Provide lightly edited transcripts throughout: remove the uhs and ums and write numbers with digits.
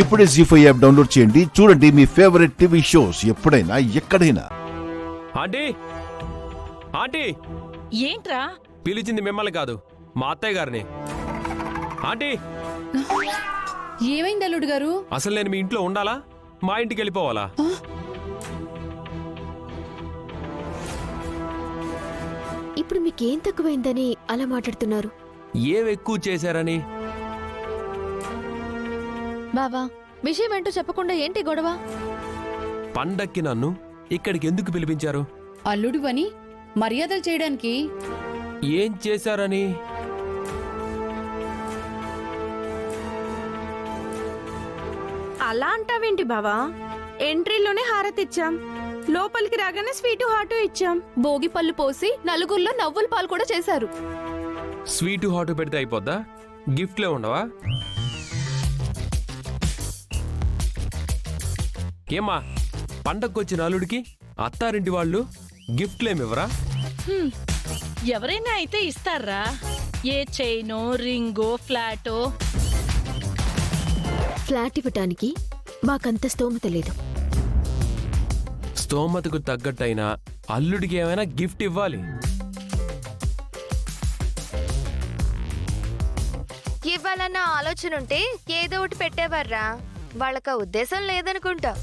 ఇప్పుడే జీ5 app download చేయండి. చూడండి మీ ఫేవరెట్ టీవీ షోస్ ఎప్పుడైనా ఎక్కడైనా. ఆంటీ ఆంటీ ఏంట్రా? పిలిచింది మిమ్మల్ని కాదు, మా అత్తయ్య గారిని. ఆంటీ ఏమైంది అల్లుడు గారు? అసలు నేను మీ ఇంట్లో ఉండాలా, మా ఇంటికి వెళ్ళిపోవాలా? ఇప్పుడు మీకేం తక్కువైందని అలా మాట్లాడుతున్నారు? ఏం ఎక్కువ చేశారని? బావా, విషయం ఏంటో చెప్పకుండా ఏంటి గొడవ? పండక్కి నన్ను ఇక్కడికి ఎందుకు పిలిపించారు? అల్లుడివని మర్యాదలు చేయడానికి. ఏం చేశారని? అలా అంటావేంటి బావా? ఎంట్రీలోనే హారతిచ్చాం, లోపలికి రాగానే స్వీటు హాటు ఇచ్చాం, భోగి పళ్ళు పోసి నలుగురిలో నవ్వుల పాలు కూడా చేశారు. స్వీటు హాటు పెడితే అయిపోద్దా? గిఫ్ట్లే ఉండవా? ఏమా, పండక్కొచ్చిన అల్లుడికి అత్తారింటి వాళ్ళు గిఫ్ట్లేమివ్వరా? ఎవరైనా అయితే ఇస్తారా? ఏ చైనో, రింగో, ఫ్లాటో. ఫ్లాట్ ఇవ్వటానికి మాకంత స్తోమత లేదు. స్తోమతకు తగ్గట్టయినా అల్లుడికి ఏమైనా గిఫ్ట్ ఇవ్వాలి. ఇవ్వాలన్న ఆలోచన ఉంటే ఏదో ఒకటి పెట్టేవర్రా. వాళ్ళక ఉద్దేశం లేదనుకుంటా.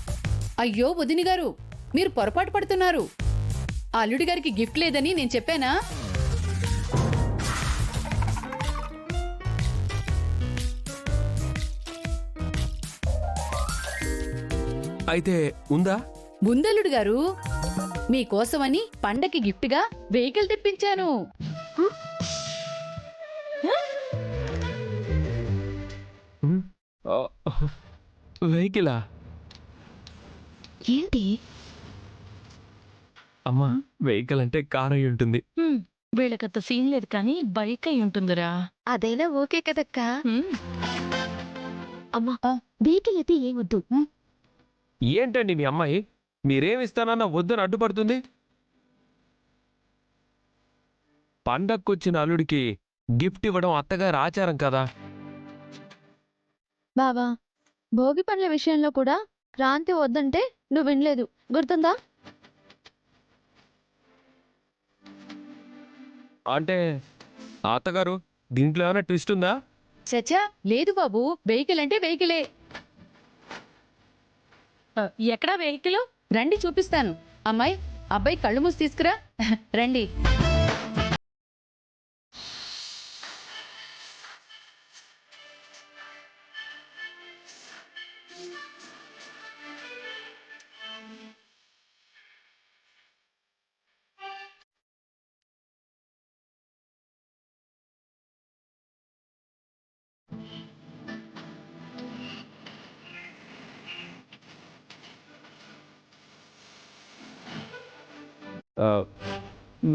అయ్యో వదిని గారు, మీరు పొరపాటు పడుతున్నారు. అల్లుడి గారికి గిఫ్ట్ లేదని నేను చెప్పానా? అయితే ఉందా? ముందల్లుడు గారు, మీకోసమని పండకి గిఫ్ట్గా వెహికల్ తెప్పించాను. వెహికలా? ఏంటి? అమ్మా, వెహికల్ అంటే కార్ అయి ఉంటుంది. వీళ్ళకంత సీన్ లేదు కానీ బైక్ అయి ఉంటుందిరా. అదైనా ఓకే కదక్కా. హ్మ్. అమ్మా, వెహికల్ అయితే ఏమొద్దు. ఏంటండి మీ అమ్మాయి, మీరేమిస్తానన్నా వద్దని అడ్డుపడుతుంది? పండక్కొచ్చిన అల్లుడికి గిఫ్ట్ ఇవ్వడం అత్తగారి ఆచారం కదా. బావా, భోగి పండ్ల విషయంలో కూడా క్రాంతి వద్దంటే నువ్వు వినలేదు, గుర్తుందా? అంటే అత్తగారు, దీంట్లో ఏమైనా ట్విస్ట్ ఉందా? చచ్చా, లేదు బాబు, వెహికల్ అంటే వెహికలే. ఎక్కడా వెహికల్? రండి చూపిస్తాను. అమ్మాయి, అబ్బాయి కళ్ళు మూసి తీసుకురా. రండి.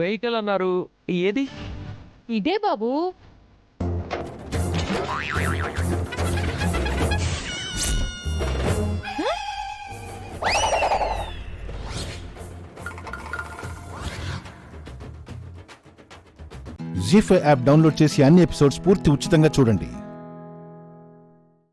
వెహికల్ అన్నారు, ఏది? ఇదే బాబు. జీ5 యాప్ డౌన్లోడ్ చేసి అన్ని ఎపిసోడ్స్ పూర్తి ఉచితంగా చూడండి.